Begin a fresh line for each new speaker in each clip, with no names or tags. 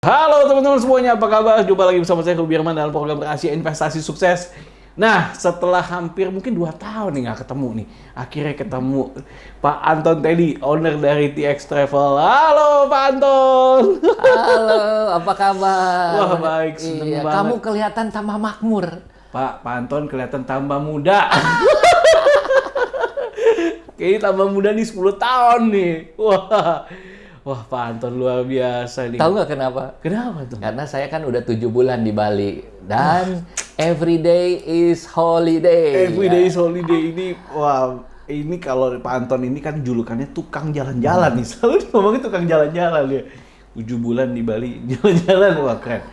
Halo teman-teman semuanya, apa kabar? Jumpa lagi bersama saya Rubirman dalam program Rahasia Investasi Sukses. Nah, setelah hampir mungkin 2 tahun nih nggak ketemu nih, akhirnya ketemu Pak Anton Teddy, owner dari TX Travel. Halo Pak Anton.
Halo, apa kabar?
Wah baik, seneng banget.
Kamu kelihatan tambah makmur.
Pak Anton kelihatan tambah muda. Kayaknya tambah muda nih 10 tahun nih. Wah Pak Anton luar biasa nih.
Tahu nggak kenapa?
Kenapa tuh?
Karena saya kan udah 7 bulan di Bali dan every day is holiday.
Every day is holiday ini, wah ini kalau Pak Anton ini kan julukannya tukang jalan-jalan nih. Selalu ngomongnya tukang jalan-jalan ya. 7 bulan di Bali jalan-jalan, wah keren.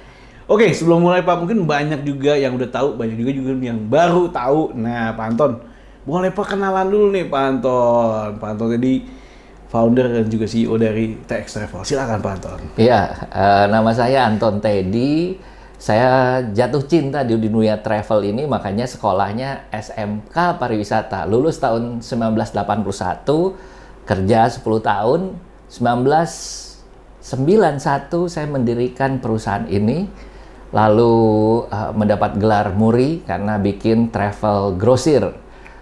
Oke, sebelum mulai Pak, mungkin banyak juga yang udah tahu, banyak juga yang baru tahu. Nah Pak Anton, boleh perkenalan dulu nih Pak Anton. Pak Anton tadi founder dan juga CEO dari TX Travel. Silakan Pak Anton.
Iya, nama saya Anton Teddy. Saya jatuh cinta di dunia travel ini, makanya sekolahnya SMK Pariwisata. Lulus tahun 1981, kerja 10 tahun. 1991 saya mendirikan perusahaan ini, lalu mendapat gelar Muri karena bikin travel grosir.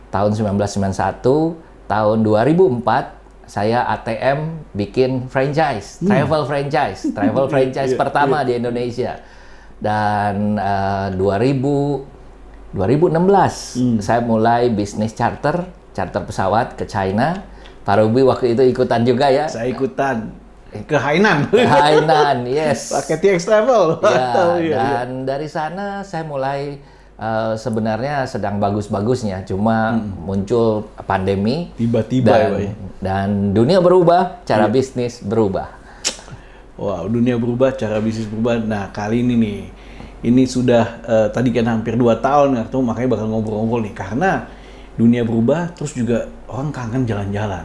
Tahun 1991, tahun 2004 saya ATM bikin franchise, travel franchise pertama di Indonesia. Dan 2016 saya mulai bisnis charter pesawat ke China. Pak Ruby waktu itu ikutan juga ya?
Saya ikutan ke Hainan.
Hainan, yes.
Pakai TX Travel.
Ya, dan dari sana saya mulai sebenarnya sedang bagus-bagusnya, cuma muncul pandemi
tiba-tiba
dan dunia berubah, cara bisnis berubah.
Wow, dunia berubah, cara bisnis berubah. Nah, kali ini nih, ini sudah tadi kan hampir 2 tahun nggak ketemu, makanya bakal ngobrol-ngobrol nih. Karena dunia berubah, terus juga orang kangen jalan-jalan.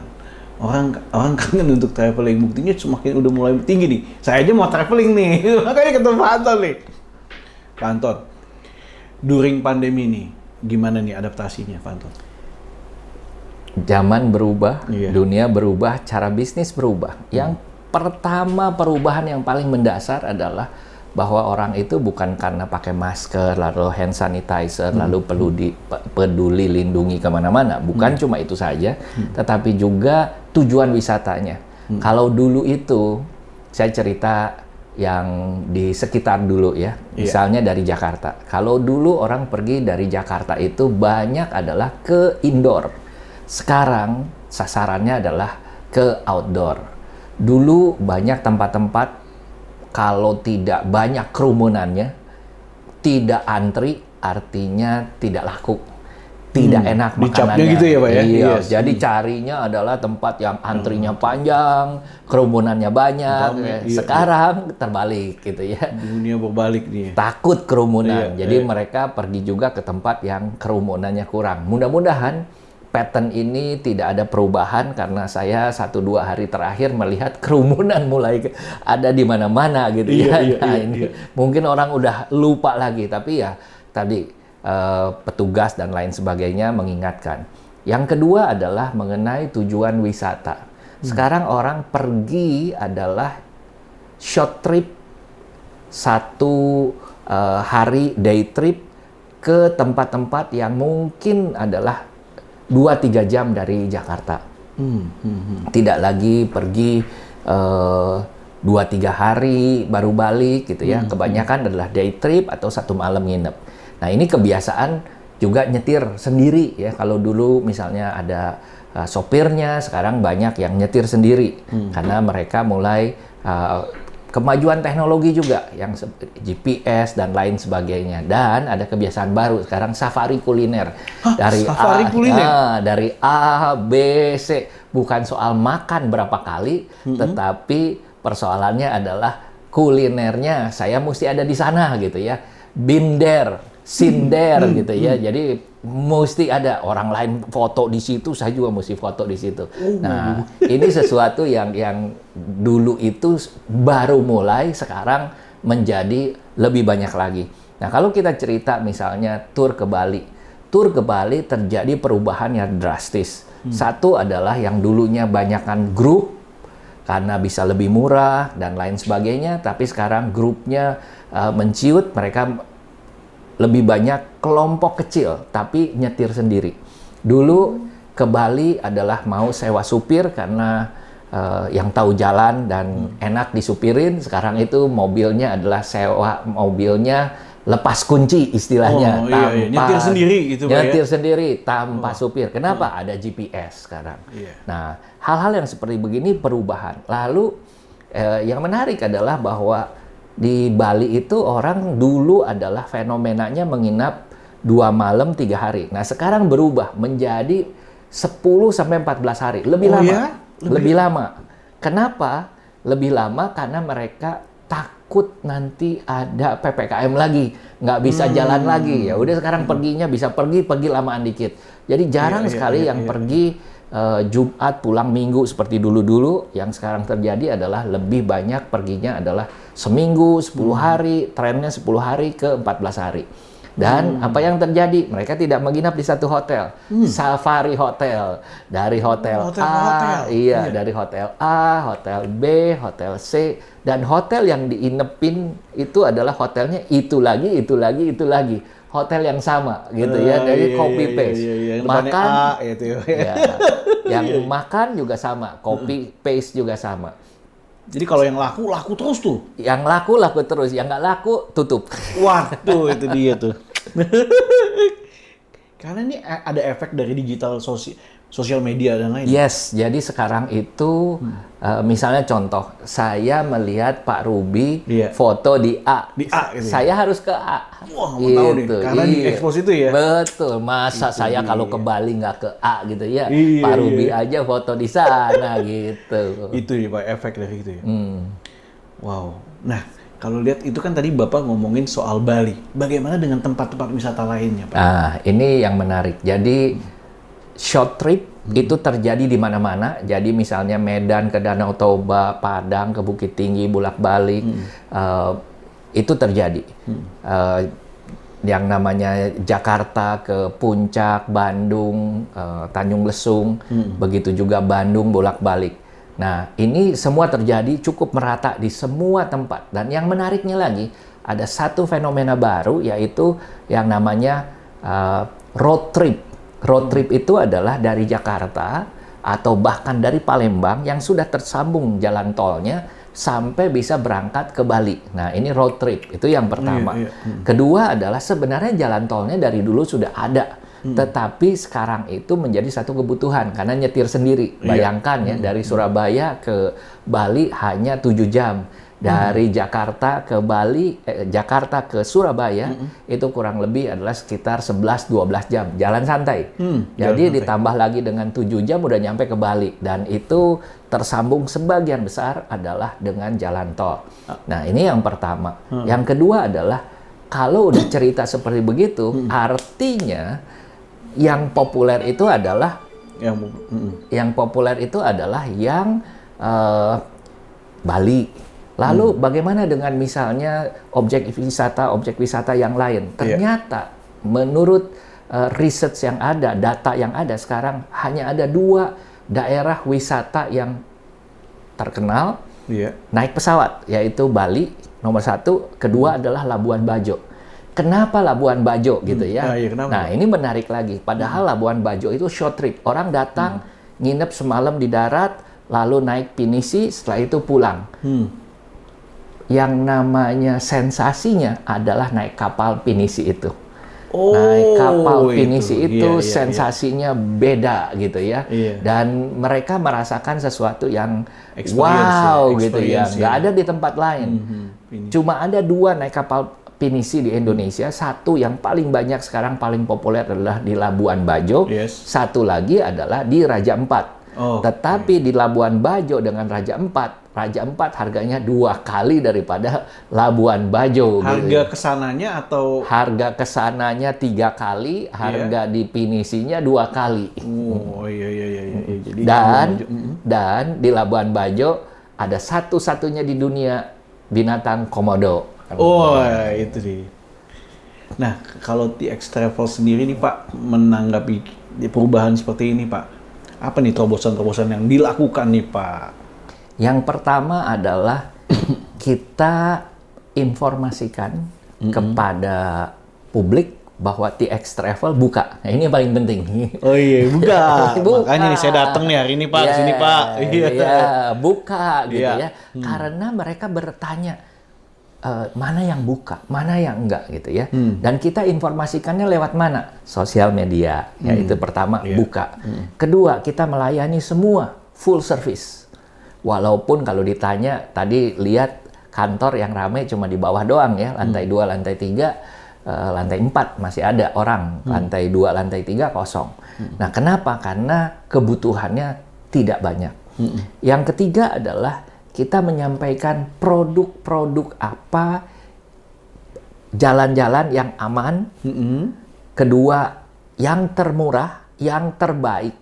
Orang kangen untuk traveling. Buktinya semakin udah mulai tinggi nih. Saya aja mau traveling nih, makanya ketemu Pak Anton nih. Pak Anton, during pandemi ini, gimana nih adaptasinya, Pak Anton?
Zaman berubah, dunia berubah, cara bisnis berubah. Yang pertama perubahan yang paling mendasar adalah bahwa orang itu bukan karena pakai masker, lalu hand sanitizer, lalu peduli lindungi kemana-mana. Bukan cuma itu saja, tetapi juga tujuan wisatanya. Kalau dulu itu, saya cerita yang di sekitar dulu ya, misalnya dari Jakarta. Kalau dulu orang pergi dari Jakarta itu banyak adalah ke indoor. Sekarang sasarannya adalah ke outdoor. Dulu banyak tempat-tempat kalau tidak banyak kerumunannya, tidak antri, artinya tidak laku. Tidak enak makanannya.
Gitu ya Pak ya?
Iya, jadi carinya adalah tempat yang antrinya panjang, kerumunannya banyak. Sekarang terbalik gitu ya.
Dunia berbalik nih.
Takut kerumunan, jadi mereka pergi juga ke tempat yang kerumunannya kurang. Mudah-mudahan pattern ini tidak ada perubahan, karena saya 1-2 hari terakhir melihat kerumunan mulai ada di mana-mana gitu ya. Mungkin orang udah lupa lagi, tapi ya tadi petugas dan lain sebagainya mengingatkan. Yang kedua adalah mengenai tujuan wisata. Sekarang orang pergi adalah short trip, 1 hari day trip ke tempat-tempat yang mungkin adalah 2-3 jam dari Jakarta. Tidak lagi pergi 2-3 hari baru balik gitu ya. Kebanyakan adalah day trip atau 1 malam nginep. Nah ini kebiasaan juga nyetir sendiri ya. Kalau dulu misalnya ada sopirnya, sekarang banyak yang nyetir sendiri. Karena mereka mulai kemajuan teknologi juga, yang GPS dan lain sebagainya. Dan ada kebiasaan baru sekarang, safari kuliner. Dari A, B, C. Bukan soal makan berapa kali, tetapi persoalannya adalah kulinernya. Saya mesti ada di sana gitu ya. Binder, sinder gitu ya. Jadi mesti ada orang lain foto di situ, saya juga mesti foto di situ. Nah, ini sesuatu yang dulu itu baru mulai, sekarang menjadi lebih banyak lagi. Nah, kalau kita cerita misalnya tur ke Bali. Tur ke Bali terjadi perubahan yang drastis. Satu adalah yang dulunya banyakan grup, karena bisa lebih murah dan lain sebagainya. Tapi sekarang grupnya menciut, mereka lebih banyak kelompok kecil tapi nyetir sendiri. Dulu ke Bali adalah mau sewa supir karena yang tahu jalan dan enak disupirin. Sekarang itu mobilnya adalah sewa mobilnya lepas kunci istilahnya,
tanpa nyetir sendiri gitu,
nyetir sendiri tanpa supir. Kenapa? Ada GPS sekarang. Nah, hal-hal yang seperti begini perubahan. Lalu yang menarik adalah bahwa di Bali itu orang dulu adalah fenomenanya menginap 2 malam 3 hari. Nah, sekarang berubah menjadi 10 sampai 14 hari. Lebih lama.
Ya?
Lebih lama. Kenapa? Lebih lama karena mereka takut nanti ada PPKM lagi, nggak bisa jalan lagi. Ya udah sekarang perginya bisa pergi lamaan dikit. Jadi jarang sekali yang pergi Jumat pulang Minggu seperti dulu-dulu. Yang sekarang terjadi adalah lebih banyak perginya adalah seminggu, 10 hari, trennya 10 hari ke 14 hari. Dan apa yang terjadi? Mereka tidak menginap di satu hotel. Safari hotel. Dari hotel A, dari hotel A, hotel B, hotel C. Dan hotel yang diinepin itu adalah hotelnya itu lagi. Hotel yang sama gitu ya, dari copy paste. Makan, yang makan juga sama, copy paste juga sama.
Jadi kalau yang laku terus tuh.
Yang laku terus, yang nggak laku tutup.
Waduh, itu dia tuh. Karena ini ada efek dari digital sosial media dan lain.
Yes, jadi sekarang itu misalnya contoh, saya melihat Pak Ruby foto di A.
Di A gitu.
Saya harus ke A.
Wah, mau tahu nih, karena di-expose itu ya.
Betul, masa itu saya kalau ke Bali nggak ke A gitu ya. Pak Ruby aja foto di sana gitu.
Itu ya Pak, efek dari itu ya. Wow. Nah, kalau lihat itu kan tadi Bapak ngomongin soal Bali. Bagaimana dengan tempat-tempat wisata lainnya, Pak?
Nah, ini yang menarik. Jadi short trip itu terjadi di mana-mana. Jadi misalnya Medan ke Danau Toba, Padang ke Bukit Tinggi, bolak-balik, itu terjadi. Yang namanya Jakarta ke Puncak, Bandung, Tanjung Lesung, begitu juga Bandung bolak-balik. Nah, ini semua terjadi cukup merata di semua tempat. Dan yang menariknya lagi, ada satu fenomena baru, yaitu yang namanya road trip. Road trip itu adalah dari Jakarta atau bahkan dari Palembang yang sudah tersambung jalan tolnya sampai bisa berangkat ke Bali. Nah, ini road trip. Itu yang pertama. Kedua adalah sebenarnya jalan tolnya dari dulu sudah ada. Tetapi sekarang itu menjadi satu kebutuhan karena nyetir sendiri. Bayangkan ya, dari Surabaya ke Bali hanya 7 jam. Dari Jakarta ke Bali, Jakarta ke Surabaya itu kurang lebih adalah sekitar 11-12 jam. Jalan santai. Jadi ditambah lagi dengan 7 jam udah nyampe ke Bali. Dan itu tersambung sebagian besar adalah dengan jalan tol. Nah, ini yang pertama. Yang kedua adalah kalau udah cerita seperti begitu, artinya yang populer itu adalah yang Bali. Lalu bagaimana dengan misalnya objek wisata yang lain? Ternyata menurut research yang ada, data yang ada sekarang hanya ada 2 daerah wisata yang terkenal naik pesawat, yaitu Bali nomor 1, kedua adalah Labuan Bajo. Kenapa Labuan Bajo gitu ya? Nah, ini menarik lagi. Padahal Labuan Bajo itu short trip. Orang datang, nginep semalam di darat, lalu naik pinisi, setelah itu pulang. Yang namanya sensasinya adalah naik kapal pinisi itu. Naik kapal pinisi itu sensasinya beda gitu ya. Dan mereka merasakan sesuatu yang wow gitu ya. Nggak ada di tempat lain. Cuma ada 2 naik kapal pinisi di Indonesia. Satu yang paling banyak sekarang paling populer adalah di Labuan Bajo. Satu lagi adalah di Raja Ampat. Tetapi di Labuan Bajo dengan Raja Ampat harganya 2 kali daripada Labuan Bajo.
Harga kesananya atau?
Harga kesananya 3 kali, harga di pinisinya 2 kali.
Jadi
dan di Labuan Bajo ada satu-satunya di dunia binatang komodo.
Itu sih. Nah, kalau TX Travel sendiri nih Pak, menanggapi perubahan seperti ini Pak, apa nih terobosan-terobosan yang dilakukan nih Pak?
Yang pertama adalah kita informasikan kepada publik bahwa TX Travel buka. Nah, ini yang paling penting.
Oh iya, buka.
Buka.
Makanya nih saya datang nih hari ini Pak,
Yeah,
sini Pak.
Iya, buka gitu
Iya.
ya. Karena mereka bertanya, mana yang buka, mana yang enggak gitu ya. Dan kita informasikannya lewat mana? Sosial media, yaitu pertama buka. Kedua, kita melayani semua full service. Walaupun kalau ditanya, tadi lihat kantor yang ramai cuma di bawah doang ya, lantai 2, lantai 3, lantai 4 masih ada orang, lantai 2, lantai 3 kosong. Nah, kenapa? Karena kebutuhannya tidak banyak. Yang ketiga adalah kita menyampaikan produk-produk apa, jalan-jalan yang aman. Kedua, yang termurah, yang terbaik.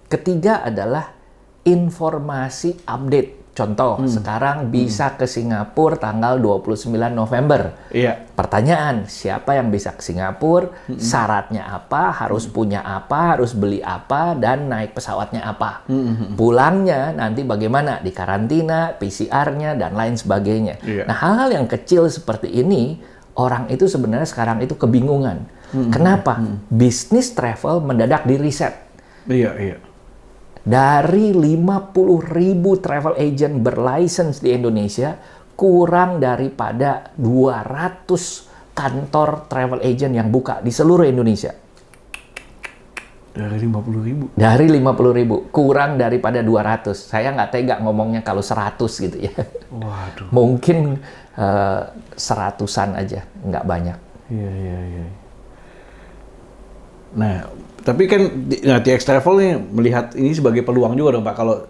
Ketiga adalah informasi update. Contoh, sekarang bisa ke Singapura tanggal 29 November.
Iya.
Pertanyaan, siapa yang bisa ke Singapura? Syaratnya apa? Harus punya apa? Harus beli apa? Dan naik pesawatnya apa? Pulangnya nanti bagaimana? Di karantina, PCR-nya, dan lain sebagainya.
Iya.
Nah, hal-hal yang kecil seperti ini, orang itu sebenarnya sekarang itu kebingungan. Kenapa? Bisnis travel mendadak di riset.
Iya, iya.
Dari 50.000 travel agent berlicense di Indonesia, kurang daripada 200 kantor travel agent yang buka di seluruh Indonesia.
Dari 50.000.
Dari 50.000, kurang daripada 200. Saya nggak tega ngomongnya kalau 100 gitu ya.
Waduh.
Mungkin seratusan aja, nggak banyak.
Iya, iya, iya. Nah, tapi kan TX Travel nih melihat ini sebagai peluang juga dong Pak. Kalau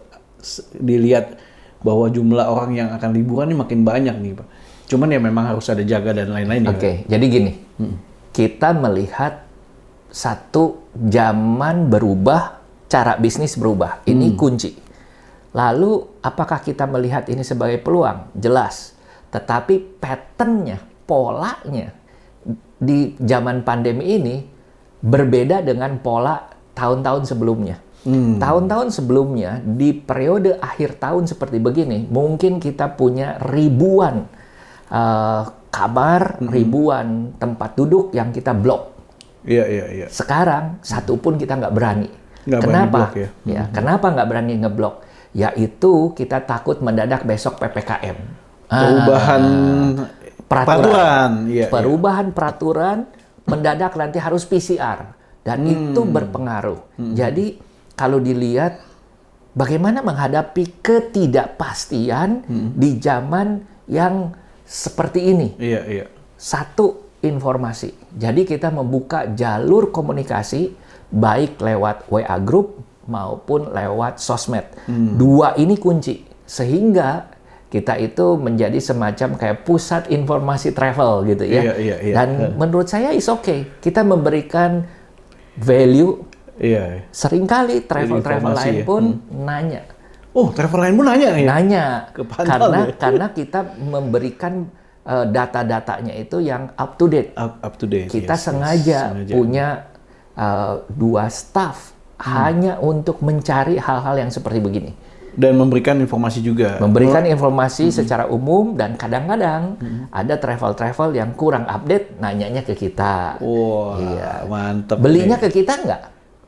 dilihat bahwa jumlah orang yang akan liburan ini makin banyak nih Pak. Cuman ya memang harus ada jaga dan lain-lain.
Oke, jadi gini. Kita melihat satu, zaman berubah, cara bisnis berubah. Ini kunci. Lalu apakah kita melihat ini sebagai peluang? Jelas. Tetapi pattern-nya, polanya di zaman pandemi ini berbeda dengan pola tahun-tahun sebelumnya. Tahun-tahun sebelumnya, di periode akhir tahun seperti begini, mungkin kita punya ribuan kamar, ribuan tempat duduk yang kita blok.
Iya, iya, iya.
Sekarang, satu pun kita nggak berani.
Nggak
Kenapa?
berani blok, ya?
Kenapa nggak berani ngeblok? Yaitu kita takut mendadak besok PPKM.
Perubahan peraturan. Iya,
Perubahan peraturan, mendadak nanti harus PCR. Dan itu berpengaruh. Jadi, kalau dilihat bagaimana menghadapi ketidakpastian di zaman yang seperti ini.
Iya, iya.
Satu, informasi. Jadi kita membuka jalur komunikasi baik lewat WA Group maupun lewat sosmed. Dua ini kunci. Sehingga kita itu menjadi semacam kayak pusat informasi travel gitu ya.
Iya, iya, iya.
Dan menurut saya is okay. Kita memberikan value.
Iya.
Seringkali travel-travel
Informasi,
lain
ya.
pun nanya.
Oh, travel lain pun nanya ya?
Nanya.
Kepantau ya.
Karena kita memberikan data-datanya itu yang up to date.
Up to date.
Kita
yes,
sengaja
sengaja.
punya 2 staff hanya untuk mencari hal-hal yang seperti begini.
Dan memberikan informasi juga.
Memberikan informasi secara umum, dan kadang-kadang ada travel-travel yang kurang update, nanyanya ke kita.
Wah,
Iya.
mantep.
Belinya
nih.
ke kita nggak?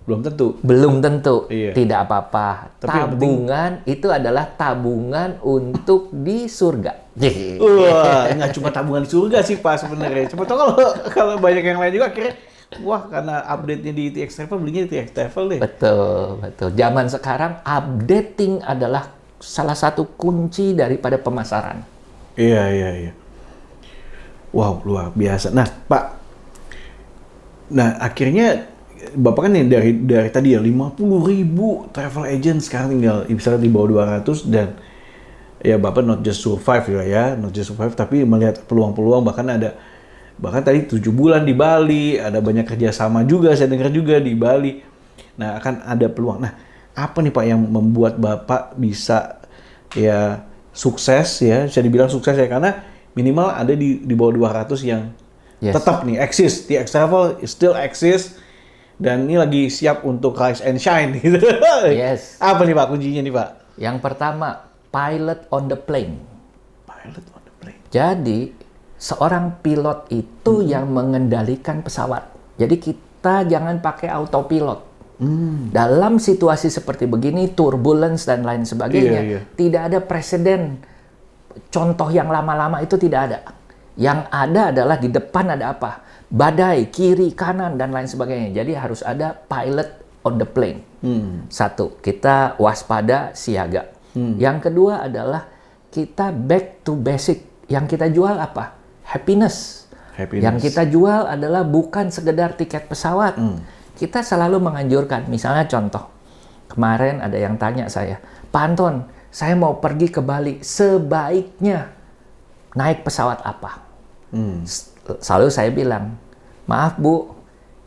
Belum tentu.
Belum tentu.
Iya.
Tidak apa-apa.
Tapi yang
Tabungan itu adalah tabungan untuk di surga.
Wah, nggak cuma tabungan di surga sih Pak sebenarnya. Cuma tahu kalau banyak yang lain juga akhirnya, wah karena update-nya di TX Travel, belinya di TX Travel deh.
Betul, betul. Zaman sekarang updating adalah salah satu kunci daripada pemasaran.
Iya, iya, iya. Wow, luar biasa. Nah, Pak, akhirnya Bapak kan nih dari tadi ya 50.000 travel agent sekarang tinggal misalnya di bawah 200, dan ya Bapak not just survive not just survive, tapi melihat peluang-peluang, bahkan tadi 7 bulan di Bali, ada banyak kerjasama juga, saya dengar juga di Bali. Nah, akan ada peluang. Nah, apa nih Pak yang membuat Bapak bisa ya sukses ya, bisa dibilang sukses ya, karena minimal ada di bawah 200 yang tetap nih eksis, TX Travel still eksis, dan ini lagi siap untuk rise and shine gitu.
Yes.
Apa nih Pak kuncinya nih Pak?
Yang pertama, pilot on the plane.
Pilot on the plane.
Jadi seorang pilot itu yang mengendalikan pesawat. Jadi kita jangan pakai autopilot. Dalam situasi seperti begini, turbulence dan lain sebagainya, tidak ada presiden. Contoh yang lama-lama itu tidak ada. Yang ada adalah di depan ada apa? Badai, kiri, kanan, dan lain sebagainya. Jadi harus ada pilot on the plane. Satu, kita waspada, siaga. Yang kedua adalah kita back to basic. Yang kita jual apa? Happiness. Yang kita jual adalah bukan sekedar tiket pesawat. Kita selalu menganjurkan, misalnya contoh, kemarin ada yang tanya saya, Pak Anton, saya mau pergi ke Bali, sebaiknya naik pesawat apa? Selalu saya bilang, maaf Bu,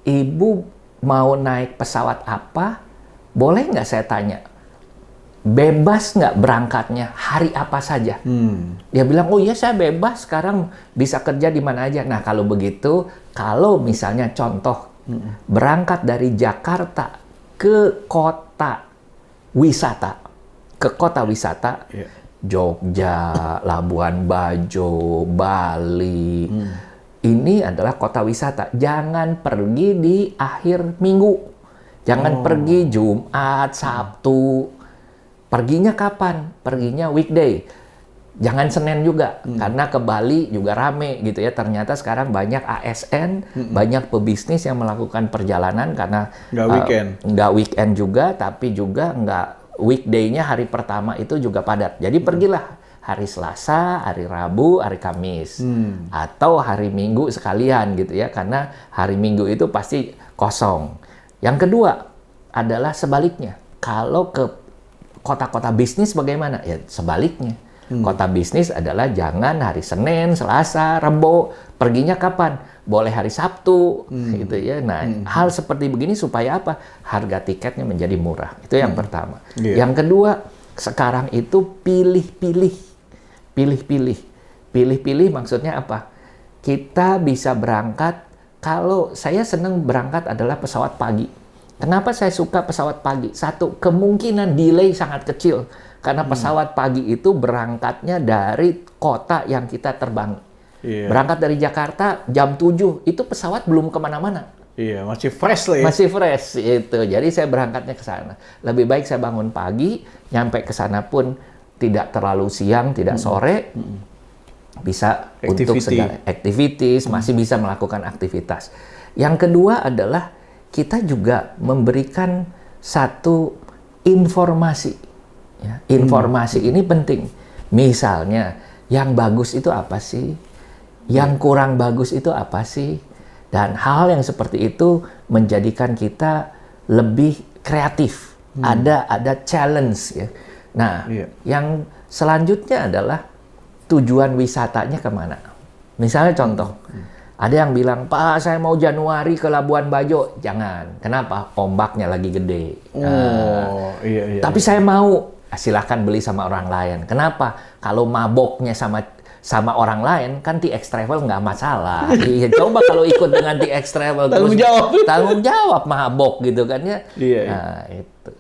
Ibu mau naik pesawat apa? Boleh nggak saya tanya? Bebas nggak berangkatnya? Hari apa saja? Dia bilang, oh iya saya bebas, sekarang bisa kerja di mana aja. Nah kalau begitu, kalau misalnya contoh, berangkat dari Jakarta ke kota wisata, Jogja, Labuan Bajo, Bali, ini adalah kota wisata. Jangan pergi di akhir minggu, jangan pergi Jumat, Sabtu. Perginya kapan? Perginya weekday. Jangan Senin juga, karena ke Bali juga rame gitu ya. Ternyata sekarang banyak ASN, banyak pebisnis yang melakukan perjalanan karena nggak weekend juga, tapi juga nggak weekday-nya hari pertama itu juga padat. Jadi pergilah hari Selasa, hari Rabu, hari Kamis, atau hari Minggu sekalian gitu ya, karena hari Minggu itu pasti kosong. Yang kedua adalah sebaliknya. Kalau ke kota-kota bisnis bagaimana? Ya sebaliknya. Kota bisnis adalah jangan hari Senin, Selasa, Rebo, perginya kapan? Boleh hari Sabtu, gitu ya. Nah, hal seperti begini supaya apa? Harga tiketnya menjadi murah. Itu yang pertama. Yang kedua, sekarang itu pilih-pilih. Pilih-pilih maksudnya apa? Kita bisa berangkat, kalau saya senang berangkat adalah pesawat pagi. Kenapa saya suka pesawat pagi? Satu, kemungkinan delay sangat kecil. Karena pesawat pagi itu berangkatnya dari kota yang kita terbang. Berangkat dari Jakarta jam 7, itu pesawat belum kemana-mana.
Masih fresh lah ya.
Masih fresh, itu. Jadi saya berangkatnya ke sana. Lebih baik saya bangun pagi, nyampe ke sana pun tidak terlalu siang, tidak sore. Bisa untuk segala activities, masih bisa melakukan aktivitas. Yang kedua adalah kita juga memberikan satu informasi. Ya, informasi ini penting. Misalnya, yang bagus itu apa sih? Yang kurang bagus itu apa sih? Dan hal yang seperti itu menjadikan kita lebih kreatif. Ada challenge ya. Nah, yang selanjutnya adalah tujuan wisatanya kemana? Misalnya contoh, ada yang bilang, Pak, saya mau Januari ke Labuan Bajo. Jangan. Kenapa? Ombaknya lagi gede. Tapi saya mau. Silahkan beli sama orang lain. Kenapa? Kalau maboknya sama orang lain, kan TX Travel nggak masalah. Coba kalau ikut dengan TX Travel, tanggung jawab mabok gitu kan ya. Nah, itu.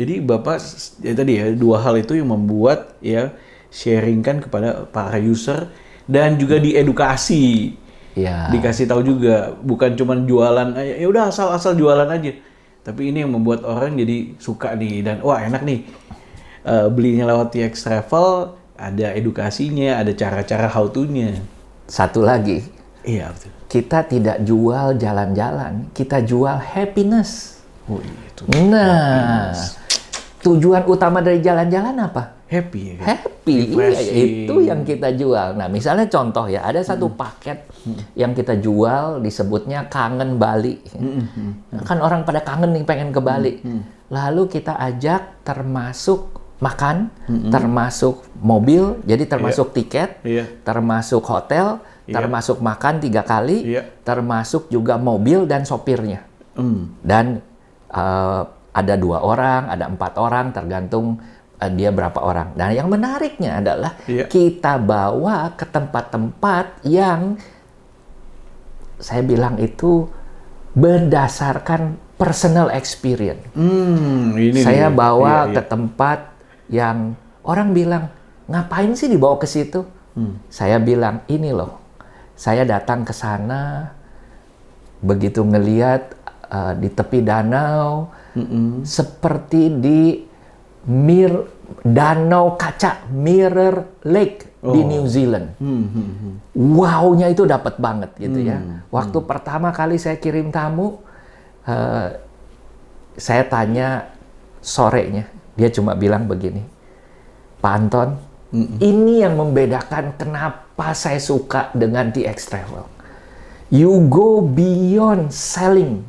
Jadi Bapak ya tadi ya, dua hal itu yang membuat ya sharingkan kepada para user dan juga diedukasi. Dikasih tahu juga, bukan cuma jualan, ya udah asal jualan aja. Tapi ini yang membuat orang jadi suka nih, dan wah enak nih, belinya lewat TX Travel, ada edukasinya, ada cara-cara how to-nya.
Satu lagi,
betul.
Kita tidak jual jalan-jalan, kita jual happiness.
Itu
happiness. Tujuan utama dari jalan-jalan apa?
Happy.
Happy, itu yang kita jual. Nah, misalnya contoh ya, ada satu paket yang kita jual disebutnya Kangen Bali. Kan orang pada kangen nih pengen ke Bali. Lalu kita ajak termasuk makan, termasuk mobil, jadi termasuk tiket, termasuk hotel, termasuk makan 3 kali, termasuk juga mobil dan sopirnya. Dan ada 2 orang, ada 4 orang, tergantung dia berapa orang. Nah, yang menariknya adalah kita bawa ke tempat-tempat yang saya bilang itu berdasarkan personal experience. Saya bawa ke tempat yang orang bilang, ngapain sih dibawa ke situ? Saya bilang, ini loh, saya datang ke sana, begitu ngeliat di tepi danau, seperti di danau kaca, Mirror Lake di New Zealand. Wow-nya itu dapat banget gitu ya. Waktu pertama kali saya kirim tamu, saya tanya sorenya, dia cuma bilang begini, Pak Anton, ini yang membedakan kenapa saya suka dengan TX Travel. You go beyond selling,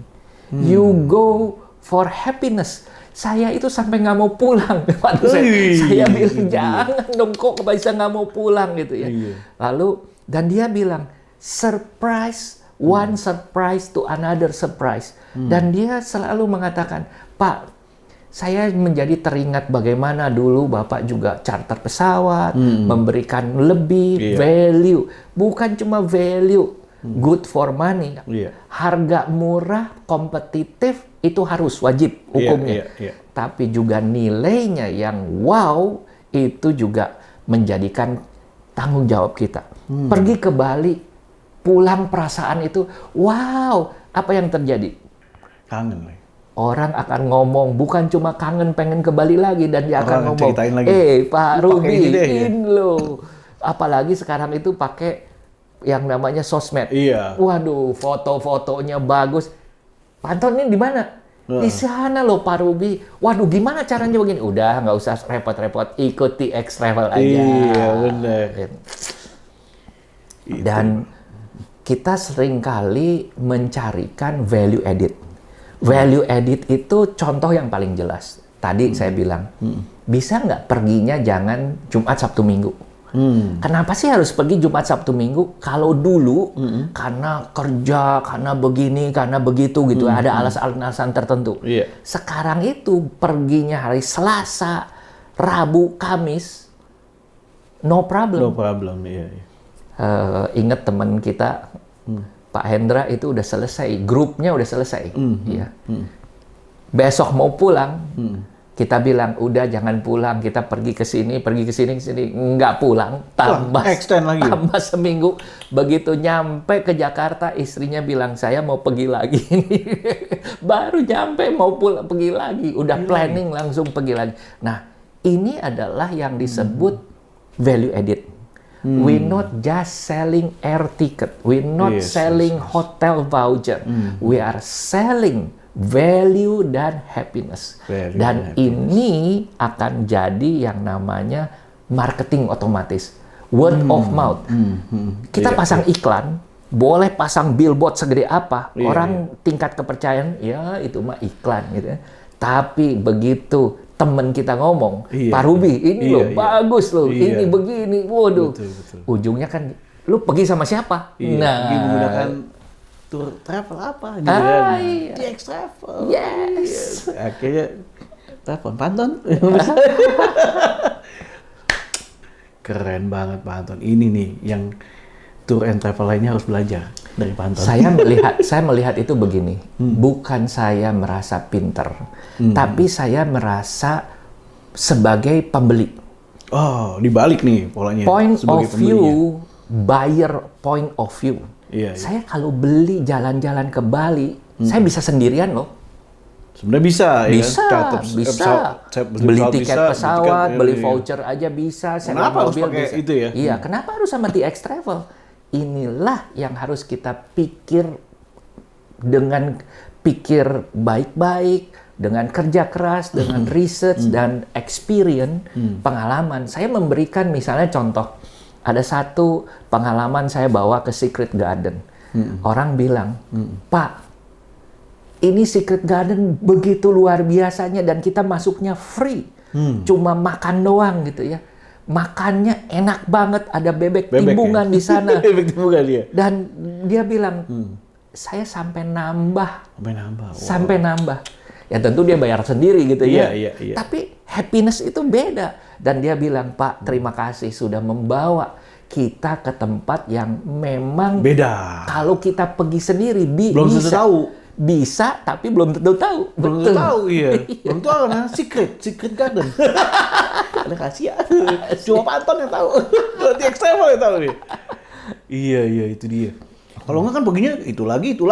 you go for happiness. Saya itu sampai nggak mau pulang. Saya bilang, jangan dong, kok bisa nggak mau pulang gitu ya. Lalu, dan dia bilang, surprise, one surprise to another surprise. Dan dia selalu mengatakan, Pak, saya menjadi teringat bagaimana dulu Bapak juga charter pesawat, memberikan lebih value. Bukan cuma value, good for money. Harga murah, kompetitif, itu harus wajib hukumnya. Tapi juga nilainya yang wow, itu juga menjadikan tanggung jawab kita. Pergi ke Bali, pulang perasaan itu, wow, apa yang terjadi?
Kangen.
Orang akan ngomong, bukan cuma kangen pengen ke Bali lagi, dan dia akan ngomong, Pak Ruby, ini loh. Apalagi sekarang itu pakai yang namanya sosmed. Waduh, foto-fotonya bagus. Pak Anton ini di mana? Di sana loh Pak Ruby. Waduh, gimana caranya begini? Udah, nggak usah repot-repot, ikut TX Travel aja.
Iya, benar.
Dan kita seringkali mencarikan value added. Value added itu contoh yang paling jelas. Tadi saya bilang, bisa nggak perginya jangan Jumat, Sabtu, Minggu? Kenapa sih harus pergi Jumat, Sabtu, Minggu? Kalau dulu karena kerja, karena begini, karena begitu gitu, ada alasan-alasan tertentu. Sekarang itu perginya hari Selasa, Rabu, Kamis, no problem.
No problem,
Ingat teman kita, Pak Hendra itu udah selesai, grupnya udah selesai. Besok mau pulang. Kita bilang, udah jangan pulang, kita pergi ke sini, nggak pulang, tambah seminggu. Begitu nyampe ke Jakarta, istrinya bilang, saya mau pergi lagi. Baru nyampe mau pergi lagi, udah planning langsung pergi lagi. Nah, ini adalah yang disebut value added. We're not just selling air ticket, we're not selling hotel voucher, we are selling value dan happiness. Dan ini akan jadi yang namanya marketing otomatis. Word of mouth. Kita pasang iklan, boleh pasang billboard segede apa, orang tingkat kepercayaan, ya itu mah iklan gitu ya. Tapi begitu teman kita ngomong, Pak Ruby, ini loh bagus loh, ini begini, waduh. Ujungnya kan, lu pergi sama siapa?
Menggunakan tour travel apa gitu kan. TX Travel.
Yes.
Akhirnya telepon Pak Anton. Keren banget Pak Anton. Ini nih yang tour and travel lainnya harus belajar dari Pak Anton.
Saya melihat itu begini. Bukan saya merasa pinter, tapi saya merasa sebagai pembeli.
Oh, dibalik nih polanya.
Point of view, buyer point of view. Saya kalau beli jalan-jalan ke Bali, saya bisa sendirian loh.
Sebenarnya bisa.
Beli tiket pesawat, beli voucher aja bisa.
Kenapa harus pakai itu ya?
Iya, kenapa harus sama TX Travel? Inilah yang harus kita pikir dengan pikir baik-baik, dengan kerja keras, dengan research dan experience, pengalaman. Saya memberikan misalnya contoh. Ada satu pengalaman saya bawa ke Secret Garden. Orang bilang, Pak, ini Secret Garden begitu luar biasanya dan kita masuknya free. Cuma makan doang gitu ya. Makannya enak banget, ada bebek timbungan di sana.
Bebek timbungan dia.
Dan dia bilang, saya sampai nambah. Sampai nambah. Ya tentu dia bayar sendiri gitu ya. Tapi happiness itu beda. Dan dia bilang, Pak, terima kasih sudah membawa kita ke tempat yang memang
beda.
Kalau kita pergi sendiri,
belum tentu tahu.
Bisa, tapi belum tentu tahu.
Belum tentu tahu, iya. Belum tahu, nah, secret garden. ada rahasia. Cuma Pak Anton yang tahu. Cuma TX Travel yang tahu nih. Iya, itu dia. Kalau nggak kan perginya itu lagi tuh.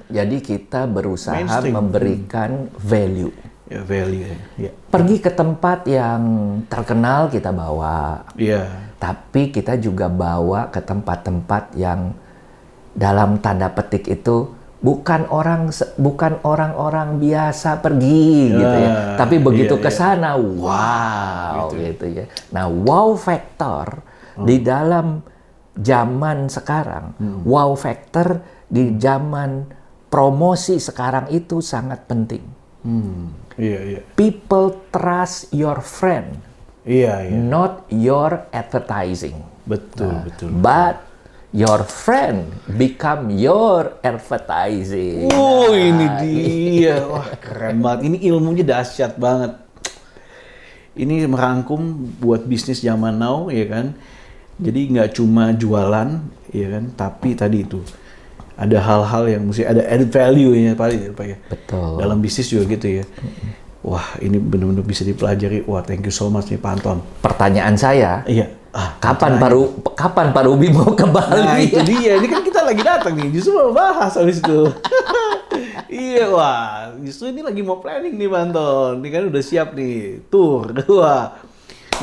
Jadi kita berusaha
Mainstream.
memberikan value.
Ya, value ya.
Pergi ke tempat yang terkenal kita bawa.
Iya.
Tapi kita juga bawa ke tempat-tempat yang dalam tanda petik itu bukan orang-orang biasa pergi gitu ya. Tapi begitu ke sana, wow gitu ya. Nah, wow factor di dalam zaman sekarang, wow factor di zaman promosi sekarang itu sangat penting.
Iya.
People trust your friend,
Iya.
not your advertising.
Betul.
But your friend become your advertising.
Oh, ini dia. Wah, keren banget. Ini ilmunya dahsyat banget. Ini merangkum buat bisnis zaman now, ya kan? Jadi nggak cuma jualan, ya kan? Tapi tadi itu ada hal-hal yang mesti ada added value-nya paling, Pak ya.
Betul.
Dalam bisnis juga gitu ya. Wah, ini benar-benar bisa dipelajari. Wah, thank you so much nih Pak Anton.
Pertanyaan saya,
Iya.
kapan Pak Ruby mau ke Bali?
Nah, itu dia. Ini kan kita lagi datang nih. Justru mau bahas habis itu. Iya, wah. Justru ini lagi mau planning nih, Pak Anton. Ini kan udah siap nih. Tour. Wah.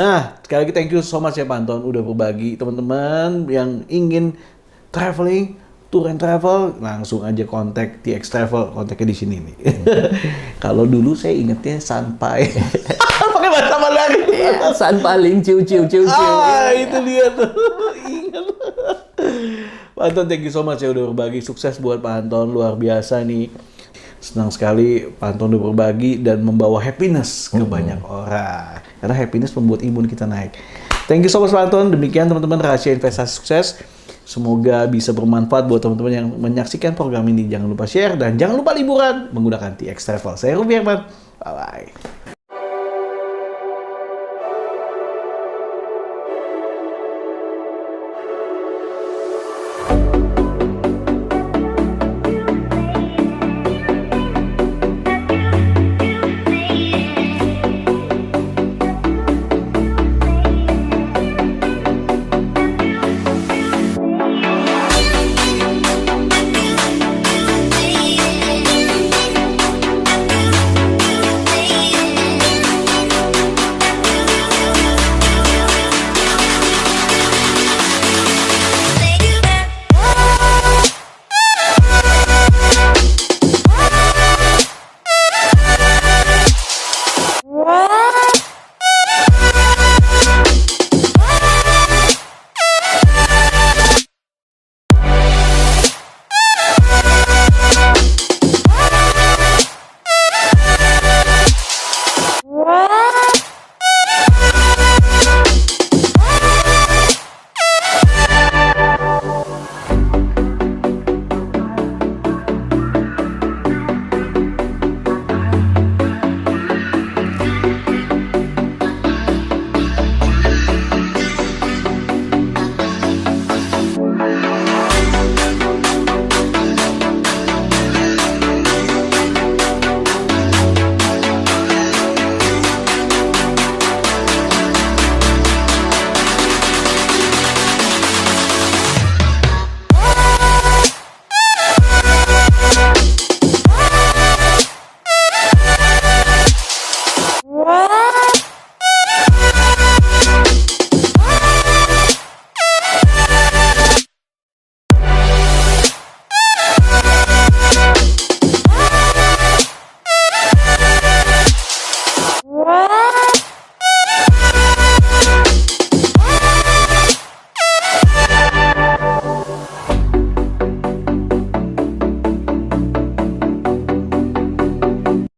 Nah, sekali lagi thank you so much ya, Pak Anton. Udah berbagi. Teman-teman yang ingin traveling, tour and travel, langsung aja kontak TX Travel. Kontaknya di sini nih. Kalau dulu saya ingetnya sampai... Pakai bahasa Mandarin.
San paling ciu.
Itu dia tuh. Ingat. Pak Anton, thank you so much ya udah berbagi. Sukses buat Pak Anton, luar biasa nih. Senang sekali Pak Anton udah berbagi dan membawa happiness ke banyak orang. Karena happiness membuat imun kita naik. Thank you so much Pak Anton. Demikian teman-teman rahasia investasi sukses. Semoga bisa bermanfaat buat teman-teman yang menyaksikan program ini. Jangan lupa share dan jangan lupa liburan menggunakan TX Travel. Saya Ruby Herman. Bye-bye.